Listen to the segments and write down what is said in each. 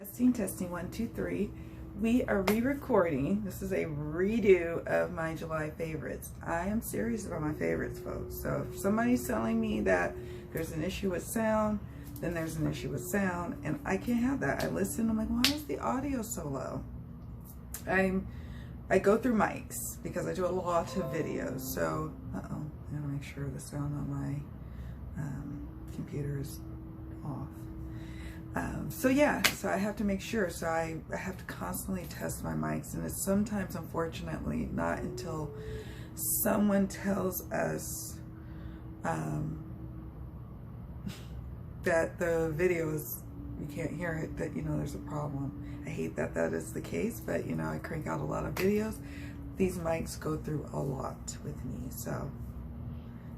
Testing 1 2 3. We are re-recording. This is a redo of my July favorites. I am serious about my favorites, folks. So if somebody's telling me that there's an issue with sound, then there's an issue with sound, and I can't have that. I listen, I'm like, why is the audio so low? I go through mics because I do a lot of videos. So I gotta make sure the sound on my computer is off. So yeah, so I have to make sure. So I have to constantly test my mics, and it's sometimes, unfortunately, not until someone tells us that the video is, you can't hear it, that, you know, there's a problem. I hate that that is the case, but you know, I crank out a lot of videos. These mics go through a lot with me, so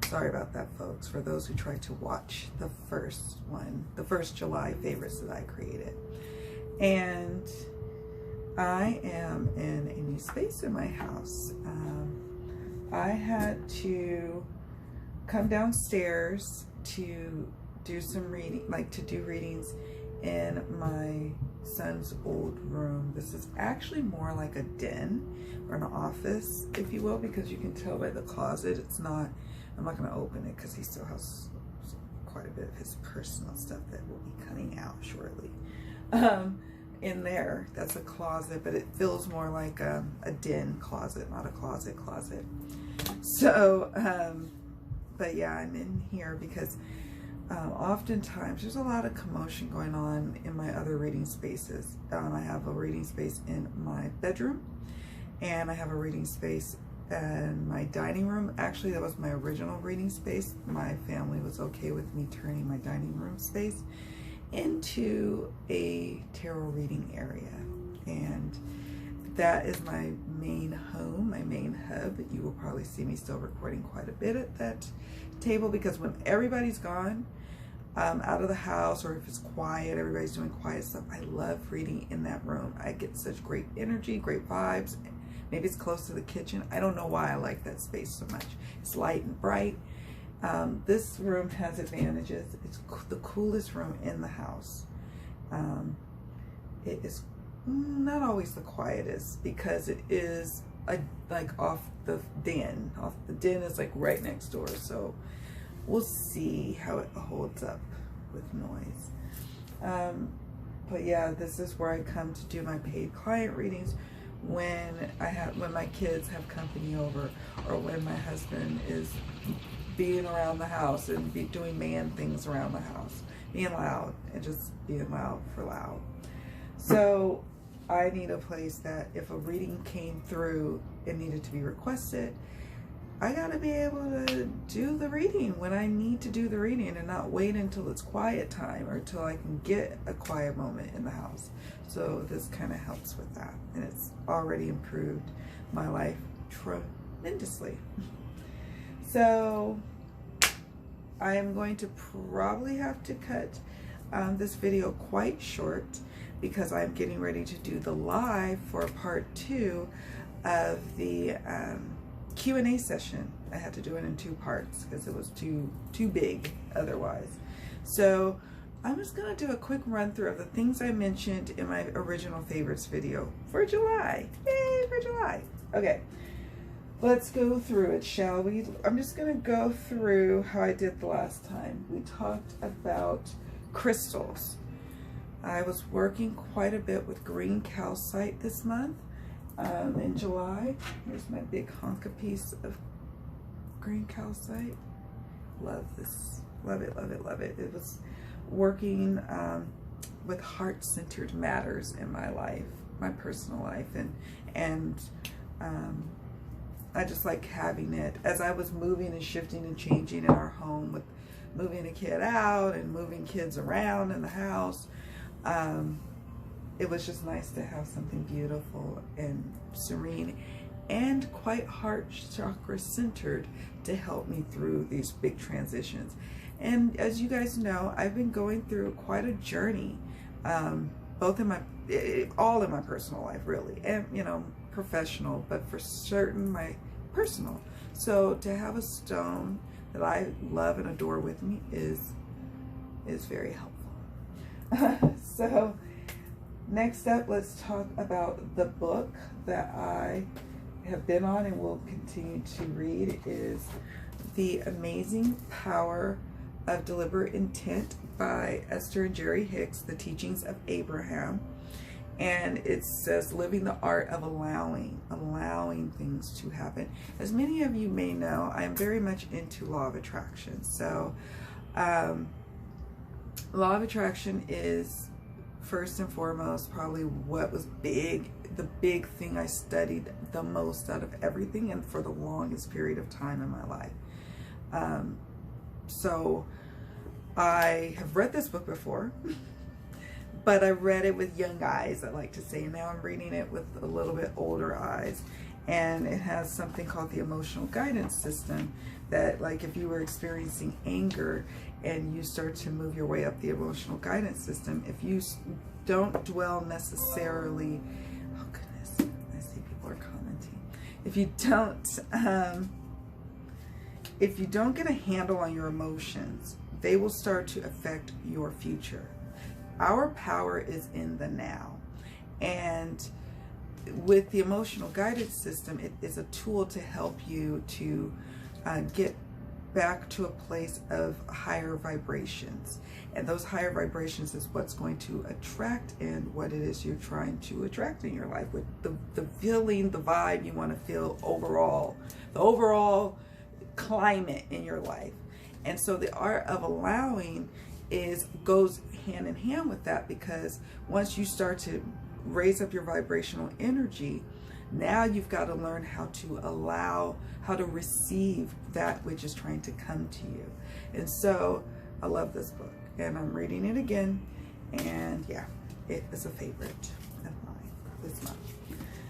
sorry about that, folks, for those who tried to watch the first one, the first July favorites that I created. And I am in a new space in my house. I had to come downstairs to do some reading, to do readings in my son's old room. This is actually more like a den or an office, if you will, because you can tell by the closet. It's not, I'm not going to open it because he still has quite a bit of his personal stuff that will be coming out shortly. In there, that's a closet, but it feels more like a den closet, not a closet. So, but yeah, I'm in here because oftentimes there's a lot of commotion going on in my other reading spaces. I have a reading space in my bedroom, and I have a reading space in my dining room. Actually, that was my original reading space. My family was okay with me turning my dining room space into a tarot reading area, and that is my main home, my main hub. You will probably see me still recording quite a bit at that table, because when everybody's gone out of the house, or if it's quiet, everybody's doing quiet stuff, I love reading in that room. I get such great energy, great vibes. Maybe it's close to the kitchen. I don't know why I like that space so much. It's light and bright. This room has advantages. It's the coolest room in the house. It is not always the quietest, because it is like off the den. The den is like right next door. So we'll see how it holds up with noise. But yeah, this is where I come to do my paid client readings when my kids have company over, or when my husband is being around the house and doing man things around the house, being loud and just being loud for loud. So I need a place that if a reading came through and needed to be requested, I gotta be able to do the reading when I need to do the reading, and not wait until it's quiet time or till I can get a quiet moment in the house. So this kind of helps with that, and it's already improved my life tremendously. So I am going to probably have to cut this video quite short, because I'm getting ready to do the live for part 2 of the Q&A session. I had to do it in 2 parts because it was too big otherwise. So I'm just going to do a quick run through of the things I mentioned in my original favorites video for July. Yay for July. Okay, let's go through it, shall we? I'm just going to go through how I did the last time. We talked about crystals. I was working quite a bit with green calcite this month. In July, here's my big honka piece of green calcite. Love this, love it, love it, love it. It was working with heart-centered matters in my life, my personal life, and I just like having it as I was moving and shifting and changing in our home, with moving a kid out and moving kids around in the house. It was just nice to have something beautiful and serene and quite heart chakra centered to help me through these big transitions. And as you guys know, I've been going through quite a journey, both in all in my personal life, really, and, you know, professional, but for certain my personal. So to have a stone that I love and adore with me is very helpful. So Next up, let's talk about the book that I have been on and will continue to read. Is The Amazing Power of Deliberate Intent by Esther and Jerry Hicks, The Teachings of Abraham. And it says, living the art of allowing things to happen. As many of you may know, I am very much into law of attraction. So law of attraction is first and foremost probably what was the big thing I studied the most out of everything and for the longest period of time in my life. So I have read this book before, but I read it with young eyes, I like to say. Now I'm reading it with a little bit older eyes. And it has something called the emotional guidance system that, like, if you were experiencing anger and you start to move your way up the emotional guidance system, if you don't dwell necessarily, oh goodness, I see people are commenting. If you don't get a handle on your emotions, they will start to affect your future. Our power is in the now. And with the emotional guidance system, it is a tool to help you to get back to a place of higher vibrations. And those higher vibrations is what's going to attract and what it is you're trying to attract in your life, with the feeling, the vibe you want to feel overall, the overall climate in your life. And so the art of allowing goes hand in hand with that, because once you start to raise up your vibrational energy, now you've got to learn how to allow, how to receive that which is trying to come to you. And so I love this book, and I'm reading it again, and yeah, it is a favorite of mine this month.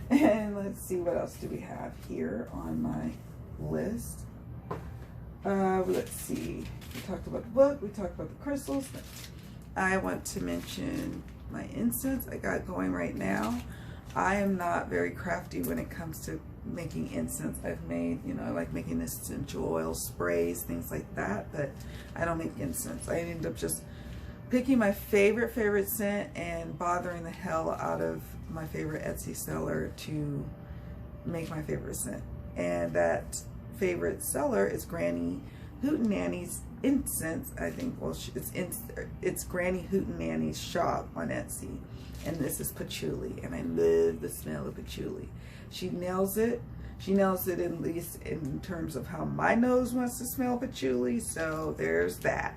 And let's see, what else do we have here on my list? Let's see, we talked about the book, we talked about the crystals. I want to mention my incense I got going right now. I am not very crafty when it comes to making incense. I've made, I like making essential oil sprays, things like that, but I don't make incense. I end up just picking my favorite scent and bothering the hell out of my favorite Etsy seller to make my favorite scent. And that favorite seller is Granny Hootenanny's Incense. I think, well, it's Granny Hootenanny's shop on Etsy, and this is patchouli, and I love the smell of patchouli. She nails it. She nails it, at least in terms of how my nose wants to smell patchouli. So there's that.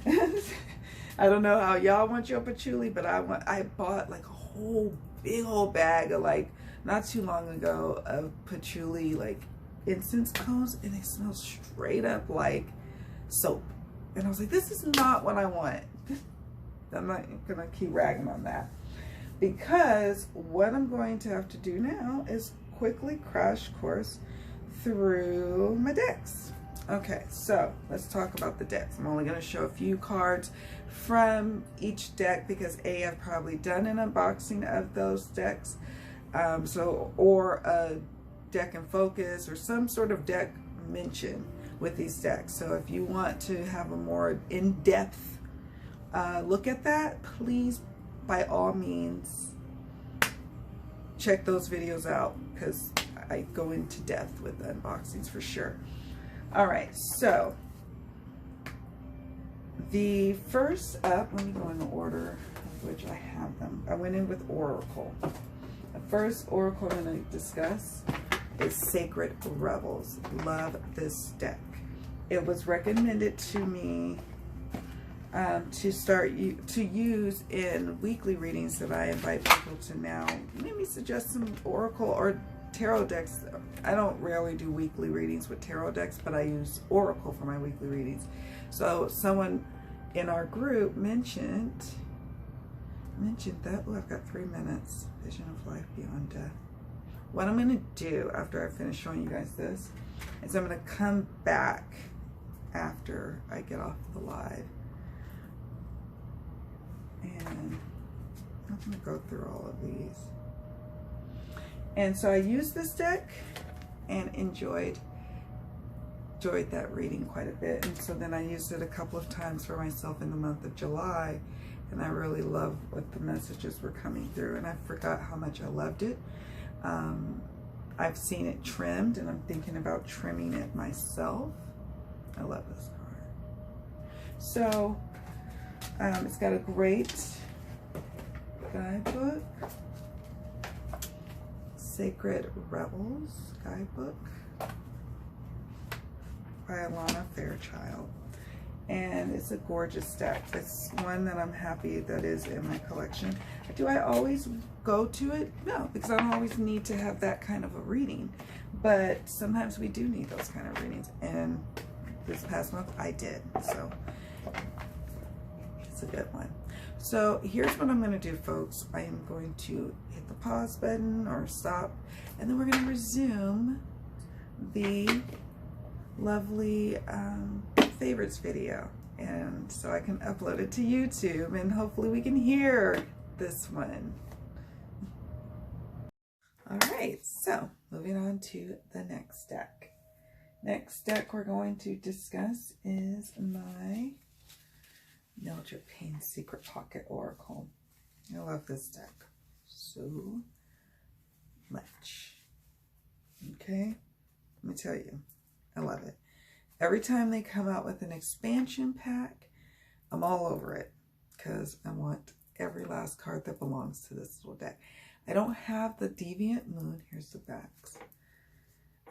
I don't know how y'all want your patchouli, but I bought like a whole big old bag of, like, not too long ago, of patchouli like incense cones, and they smell straight up like soap. And I was like, this is not what I want. I'm not gonna keep ragging on that, because what I'm going to have to do now is quickly crash course through my decks. Okay, so let's talk about the decks. I'm only going to show a few cards from each deck, because I've probably done an unboxing of those decks, or a deck in focus or some sort of deck mention with these decks. So if you want to have a more in-depth look at that, please, by all means, check those videos out, because I go into depth with the unboxings for sure. All right, so the first up, let me go in the order of which I have them. I went in with Oracle. The first Oracle I'm going to discuss is Sacred Rebels. Love this deck. It was recommended to me to use in weekly readings that I invite people to now. Maybe suggest some Oracle or tarot decks. I don't rarely do weekly readings with tarot decks, but I use Oracle for my weekly readings. So someone in our group mentioned that. Oh, I've got 3 minutes. Vision of Life Beyond Death. What I'm going to do after I finish showing you guys this is I'm going to come back after I get off the live, and I'm going to go through all of these. And so I used this deck and enjoyed that reading quite a bit. And so then I used it a couple of times for myself in the month of July. and I really love what the messages were coming through, and I forgot how much I loved it. I've seen it trimmed, and I'm thinking about trimming it myself. I love this card. So it's got a great guidebook, Sacred Rebels guidebook by Alana Fairchild, and it's a gorgeous deck. It's one that I'm happy that is in my collection. Do I always go to it? No, because I don't always need to have that kind of a reading, but sometimes we do need those kind of readings, and this past month I did, so it's a good one. So here's what I'm going to do, folks. I am going to hit the pause button or stop, and then we're going to resume the lovely favorites video, and so I can upload it to YouTube, and hopefully we can hear this one. All right, so moving on to the next deck. Next deck we're going to discuss is my Mildred Payne Secret Pocket Oracle. I love this deck so much. Okay, let me tell you, I love it. Every time they come out with an expansion pack, I'm all over it because I want every last card that belongs to this little deck. I don't have the Deviant Moon. Here's the backs.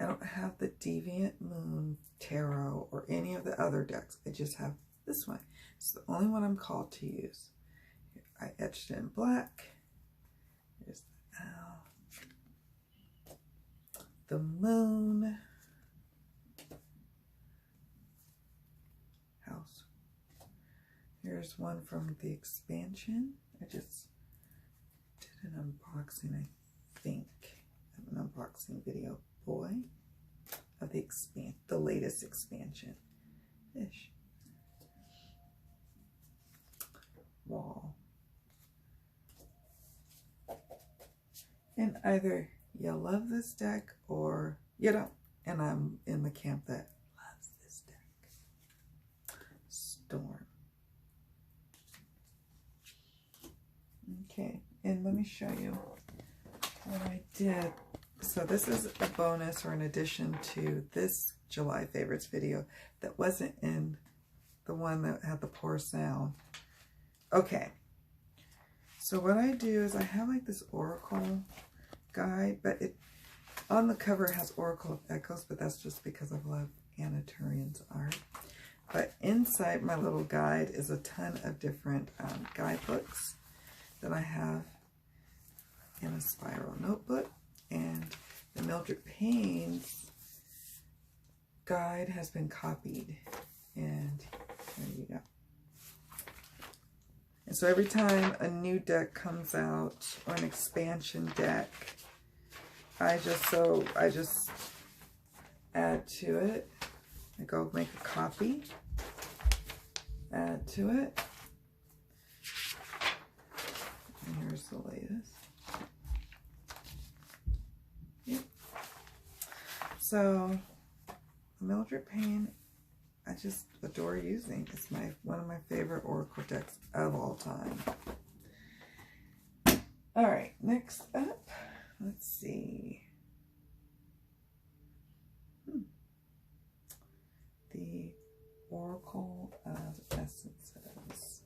I don't have the Deviant Moon Tarot or any of the other decks. I just have this one. It's the only one I'm called to use. I etched it in black. There's the owl, the moon, house. Here's one from the expansion. I just did an unboxing, I think. I have an unboxing video, boy, of the latest expansion. Fish. Wall. And either you love this deck or you don't. And I'm in the camp that loves this deck. Storm. Okay, and let me show you what I did. So this is a bonus or an addition to this July favorites video that wasn't in the one that had the poor sound. Okay, so what I do is I have like this oracle guide, but it on the cover has Oracle of Echoes, but that's just because I love Anna Turian's art. But inside my little guide is a ton of different guidebooks that I have in a spiral notebook, and the Mildred Payne's guide has been copied, and there you go. And so every time a new deck comes out or an expansion deck, I just add to it. I go make a copy, add to it. And here's the latest. Yep. So Mildred Payne, I just adore using. It's one of my favorite oracle decks of all time. All right, next up, let's see. The Oracle of Essences.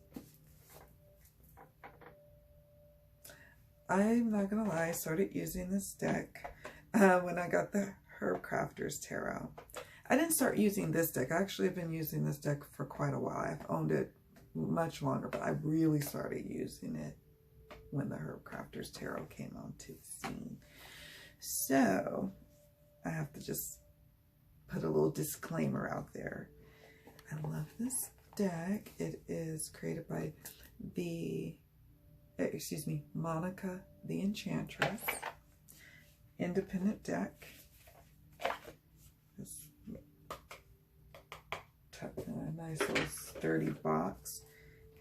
I'm not gonna lie, I started using this deck when I got the Herbcrafter's Tarot. I didn't start using this deck. I actually have been using this deck for quite a while. I've owned it much longer, but I really started using it when the Herbcrafter's Tarot came onto the scene. So I have to just put a little disclaimer out there. I love this deck. It is created by Monica the Enchantress. Independent deck. Just tucked in a nice little sturdy box.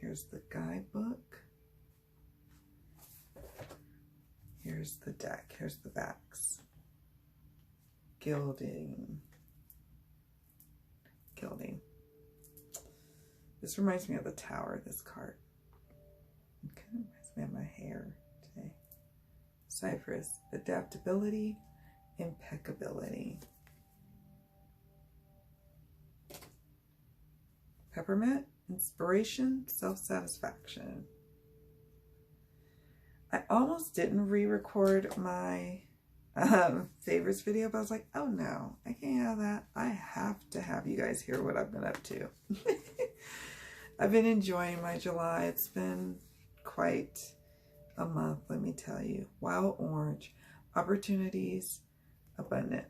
Here's the guidebook. Here's the deck. Here's the backs. Gilding. This reminds me of the Tower, this card. It kind of reminds me of my hair today. Cypress, adaptability, impeccability. Peppermint, inspiration, self-satisfaction. I almost didn't re-record my favorites video, but I was like, oh no, I can't have that. I have to have you guys hear what I've been up to. I've been enjoying my July. It's been quite a month, let me tell you. Wild orange, opportunities, abundance.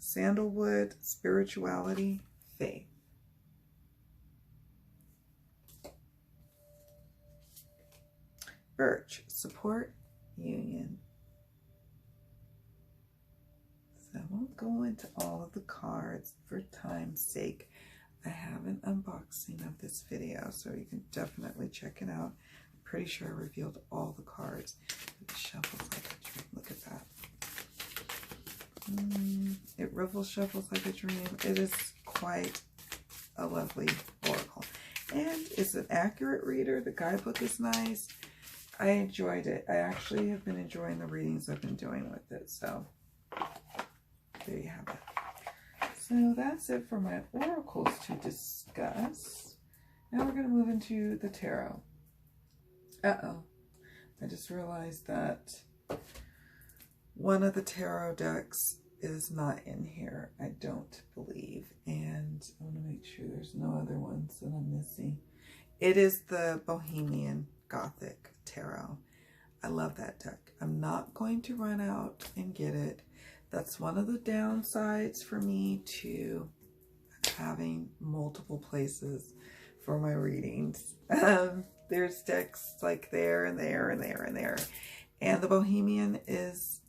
Sandalwood, spirituality, faith. Birch, support, union. So I won't go into all of the cards for time's sake. I have an unboxing of this video, so you can definitely check it out. I'm pretty sure I revealed all the cards. It shuffles like a dream. Look at that. It riffles, shuffles like a dream. It is quite a lovely oracle. And it's an accurate reader. The guidebook is nice. I enjoyed it. I actually have been enjoying the readings I've been doing with it. So there you have it. So that's it for my oracles to discuss. Now we're going to move into the tarot. Uh-oh. I just realized that one of the tarot decks is not in here, I don't believe. And I want to make sure there's no other ones that I'm missing. It is the Bohemian Gothic Tarot. I love that deck. I'm not going to run out and get it. That's one of the downsides for me to having multiple places for my readings. There's decks like there and there and there and there. And the Bohemian is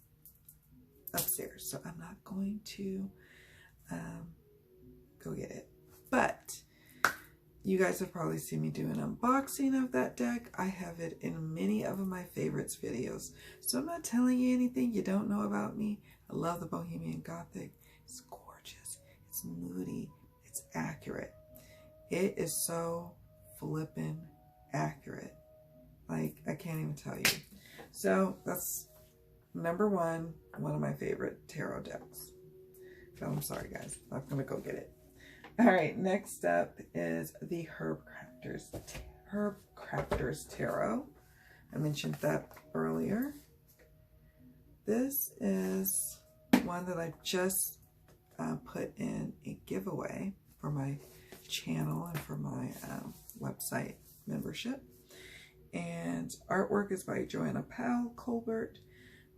upstairs, so I'm not going to go get it. But you guys have probably seen me do an unboxing of that deck. I have it in many of my favorites videos. So I'm not telling you anything you don't know about me. I love the Bohemian Gothic. It's gorgeous. It's moody. It's accurate. It is so flippin' accurate. Like, I can't even tell you. So that's number one of my favorite tarot decks. So I'm sorry, guys. I'm going to go get it. All right, next up is the Herbcrafter's Tarot. I mentioned that earlier. This is one that I just put in a giveaway for my channel and for my website membership. And artwork is by Joanna Powell Colbert,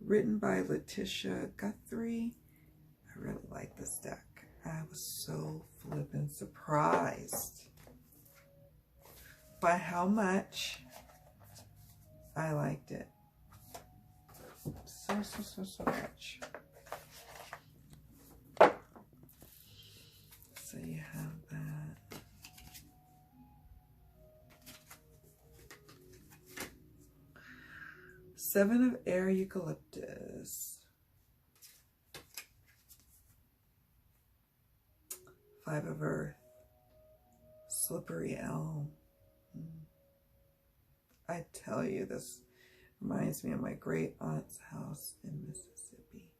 written by Letitia Guthrie. I really like this deck. I was so flippin' surprised by how much I liked it. So much. So you have that. Seven of Air Eucalyptus. Five of Earth. Slippery Elm. I tell you, this reminds me of my great aunt's house in Mississippi.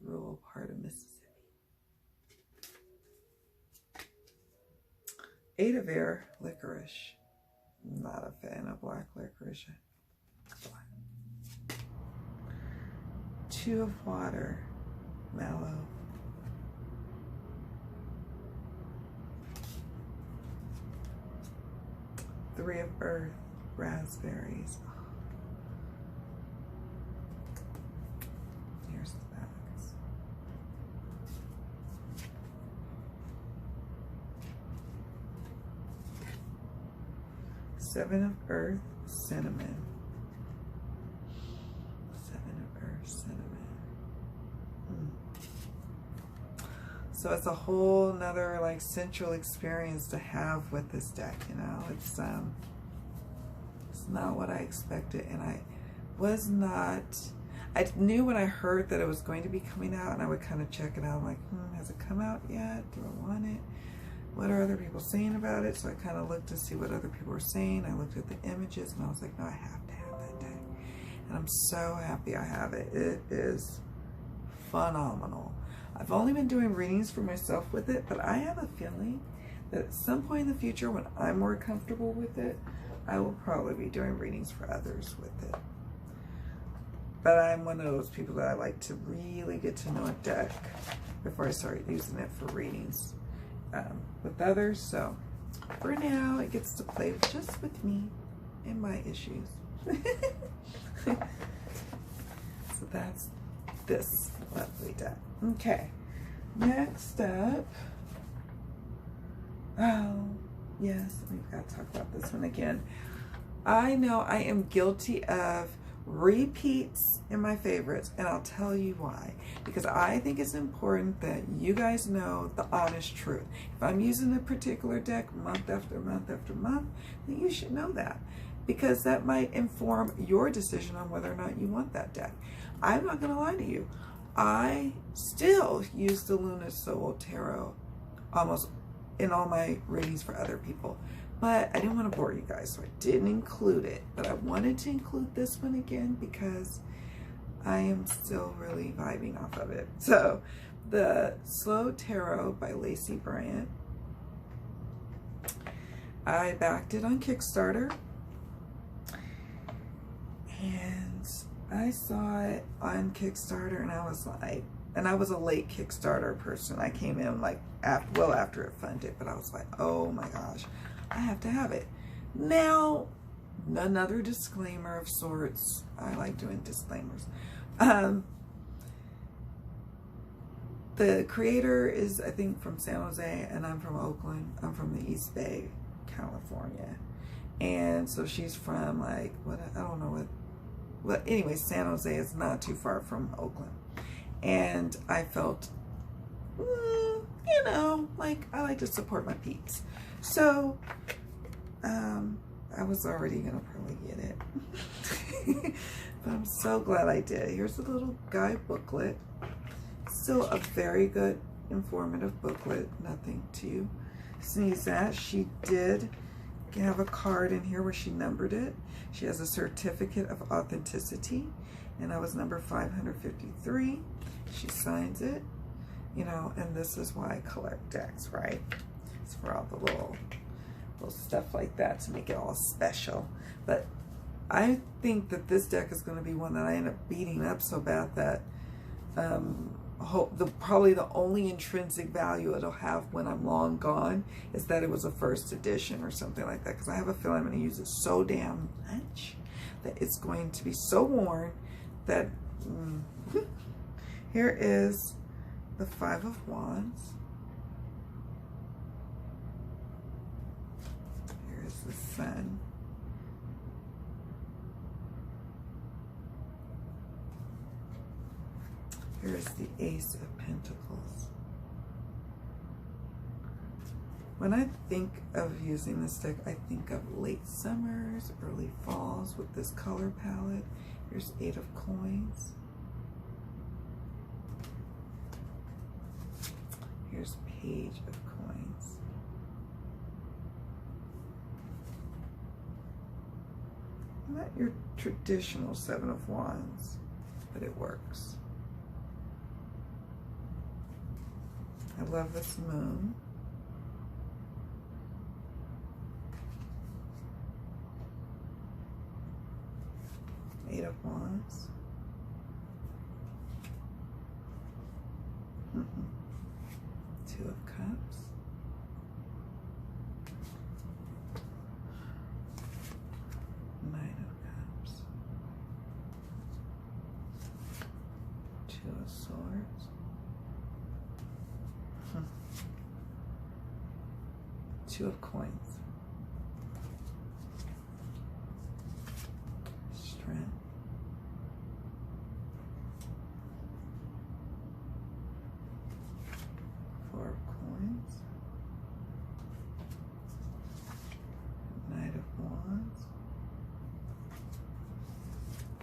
Rural part of Mississippi. Eight of Air, Licorice. Not a fan of black licorice. Two of Water, Mallow. Three of Earth, Raspberries. Here's the backs. Seven of Earth, Cinnamon. Seven of Earth, Cinnamon. So it's a whole nother like sensual experience to have with this deck, you know. It's not what I expected, and I was not, I knew when I heard that it was going to be coming out, and I would kind of check it out. I'm like, has it come out yet? Do I want it? What are other people saying about it? So I kind of looked to see what other people were saying. I looked at the images, and I was like, no, I have to have that deck. And I'm so happy I have it. It is phenomenal. I've only been doing readings for myself with it, but I have a feeling that at some point in the future, when I'm more comfortable with it, I will probably be doing readings for others with it. But I'm one of those people that I like to really get to know a deck before I start using it for readings with others. So for now, it gets to play just with me and my issues. So that's this lovely deck. Okay, next up, oh yes, we've got to talk about this one again. I know I am guilty of repeats in my favorites, and I'll tell you why. Because I think it's important that you guys know the honest truth. If I'm using a particular deck month after month after month, then you should know that, because that might inform your decision on whether or not you want that deck. I'm not going to lie to you. I still use the Lunar Soul Tarot almost in all my readings for other people. But I didn't want to bore you guys, so I didn't include it. But I wanted to include this one again because I am still really vibing off of it. So, the Slow Tarot by Lacey Bryant. I backed it on Kickstarter. And I saw it on Kickstarter, and I was like, and I was a late Kickstarter person. I came in like after it funded, but I was like, oh my gosh, I have to have it. Now, another disclaimer of sorts. I like doing disclaimers. The creator is, I think, from San Jose, and I'm from Oakland. I'm from the East Bay, California. And so she's from like, I don't know what. Well, anyway, San Jose is not too far from Oakland. And I felt, you know, like I like to support my peeps. So, I was already going to probably get it. But I'm so glad I did. Here's a little guide booklet. Still a very good, informative booklet. Nothing to sneeze at. She did have a card in here where she numbered it. She has a certificate of authenticity, and I was number 553. She signs it, you know, and this is why I collect decks, right? It's for all the little stuff like that to make it all special. But I think that this deck is going to be one that I end up beating up so bad that probably the only intrinsic value it'll have when I'm long gone is that it was a first edition or something like that, because I have a feeling I'm going to use it so damn much that it's going to be so worn that here is the Five of Wands. Here's the Sun. Here's the Ace of Pentacles. When I think of using this deck, I think of late summers, early falls with this color palette. Here's Eight of Coins. Here's Page of Coins. Not your traditional Seven of Wands, but it works. I love this moon. Eight of Wands. Two of Cups. Nine of Cups. Two of Swords. Two of Coins. Strength. Four of Coins. Knight of Wands.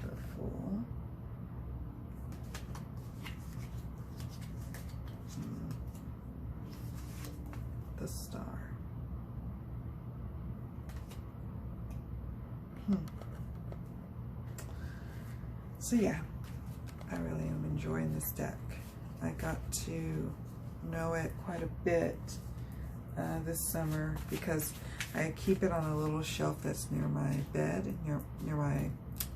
The Fool. a star. So yeah, I really am enjoying this deck. I got to know it quite a bit this summer because I keep it on a little shelf that's near my bed, near my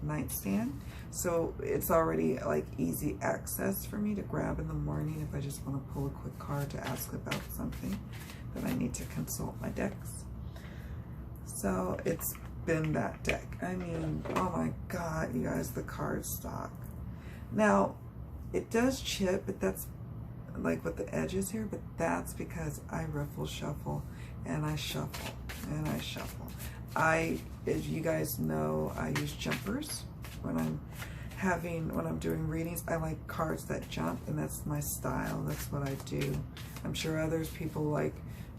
nightstand. So it's already like easy access for me to grab in the morning if I just want to pull a quick card to ask about something that I need to consult my decks. So it's been that deck. I mean, oh my God, you guys, the card stock. Now, it does chip, but that's like with the edges here, but that's because I riffle shuffle and I shuffle and I shuffle. As you guys know, I use jumpers when I'm doing readings. I like cards that jump, and that's my style. That's what I do. I'm sure others people like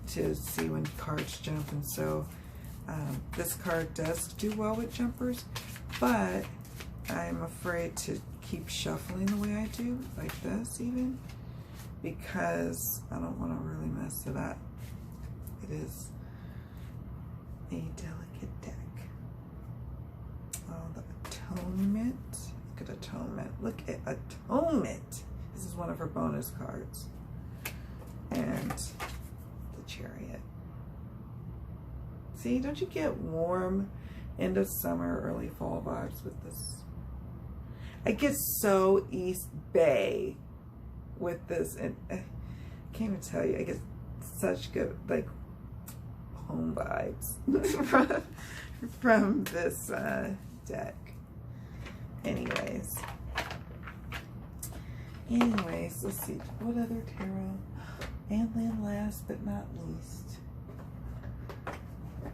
to see when cards jump, and so this card does do well with jumpers, but I'm afraid to keep shuffling the way I do, like this even, because I don't want to really mess it up. It is a delicate deck. Oh, the Atonement. Look at Atonement. Look at Atonement. This is one of her bonus cards. And the Chariot. See, don't you get warm end of summer, early fall vibes with this? I get so East Bay with this, and I can't even tell you, I get such good like home vibes from this deck. Anyways, let's see, what other tarot? And then last but not least,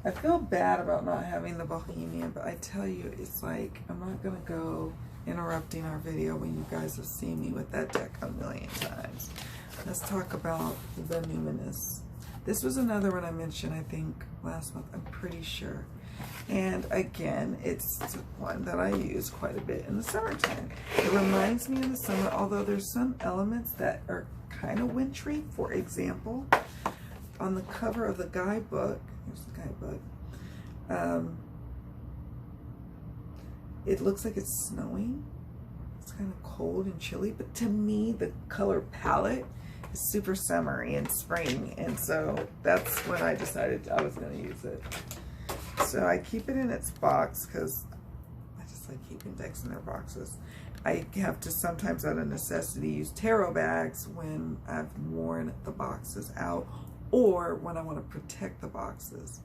I feel bad about not having the Bohemian, but I tell you, it's like, I'm not gonna go interrupting our video when you guys have seen me with that deck a million times. Let's talk about the Numinous. This was another one I mentioned, I think, last month, I'm pretty sure. And again, it's one that I use quite a bit in the summertime. It reminds me of the summer, although there's some elements that are kind of wintry. For example, on the cover of the guidebook, here's the guidebook, it looks like it's snowing. It's kind of cold and chilly, but to me, the color palette is super summery and spring, and so that's when I decided I was going to use it. So I keep it in its box because I just like keeping decks in their boxes. I have to sometimes, out of necessity, use tarot bags when I've worn the boxes out, or when I want to protect the boxes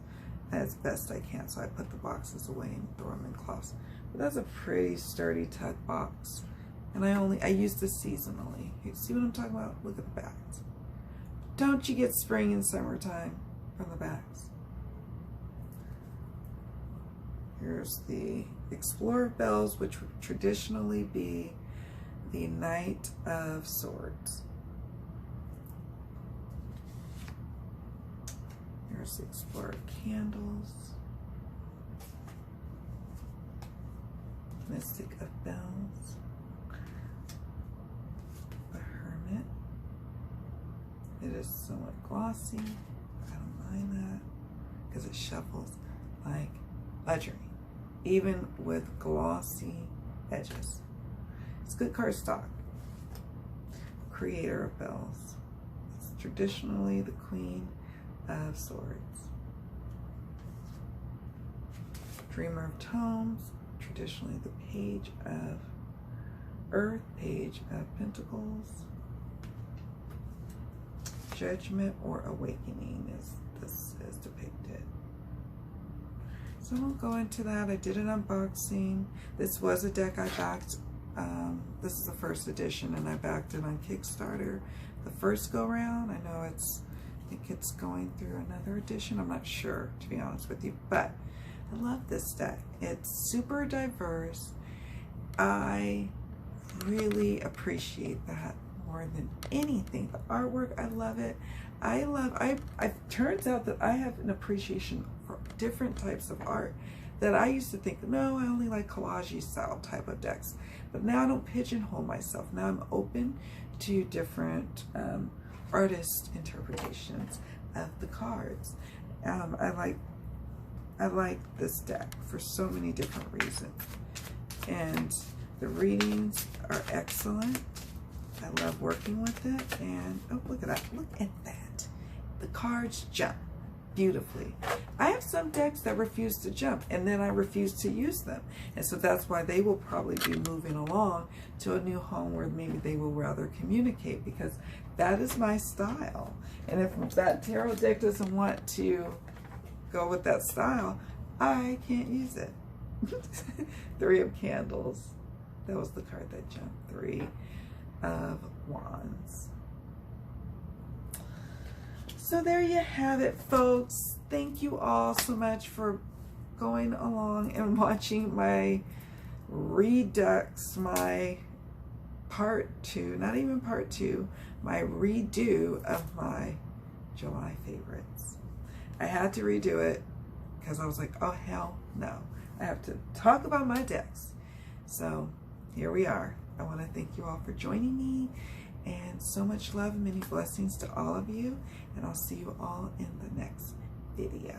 as best I can. So I put the boxes away and throw them in cloths. But that's a pretty sturdy tuck box. And I use this seasonally. You see what I'm talking about? Look at the backs. Don't you get spring and summertime from the backs? Here's the Explorer of Bells, which would traditionally be the Knight of Swords. Here's the Explorer of Candles. Mystic of Bells. The Hermit. It is somewhat glossy. I don't mind that because it shuffles like lettering, even with glossy edges. It's good cardstock. Creator of Bells. It's traditionally the Queen of Swords. Dreamer of Tomes. Traditionally the Page of Earth, Page of Pentacles. Judgment or Awakening is this is depicted. So I'll go into that. I did an unboxing. This was a deck I backed. This is the first edition, and I backed it on Kickstarter the first go round. I know I think it's going through another edition. I'm not sure, to be honest with you, but I love this deck. It's super diverse. I really appreciate that more than anything. The artwork, I love it. It turns out that I have an appreciation for different types of art that I used to think, no, I only like collage style type of decks. But now I don't pigeonhole myself. Now I'm open to different artist interpretations. of the cards. I like this deck for so many different reasons. And the readings are excellent. I love working with it. And oh, look at that. Look at that. The cards jump beautifully. I have some decks that refuse to jump, and then I refuse to use them. And so that's why they will probably be moving along to a new home where maybe they will rather communicate, because that is my style. And if that tarot deck doesn't want to go with that style, I can't use it. Three of Candles. That was the card that jumped. Three of Wands. So there you have it, folks. Thank you all so much for going along and watching my redux, my part 2, not even part 2, my redo of my July favorites. I had to redo it because I was like, oh hell no, I have to talk about my decks. So here we are. I want to thank you all for joining me, and so much love and many blessings to all of you, and I'll see you all in the next video.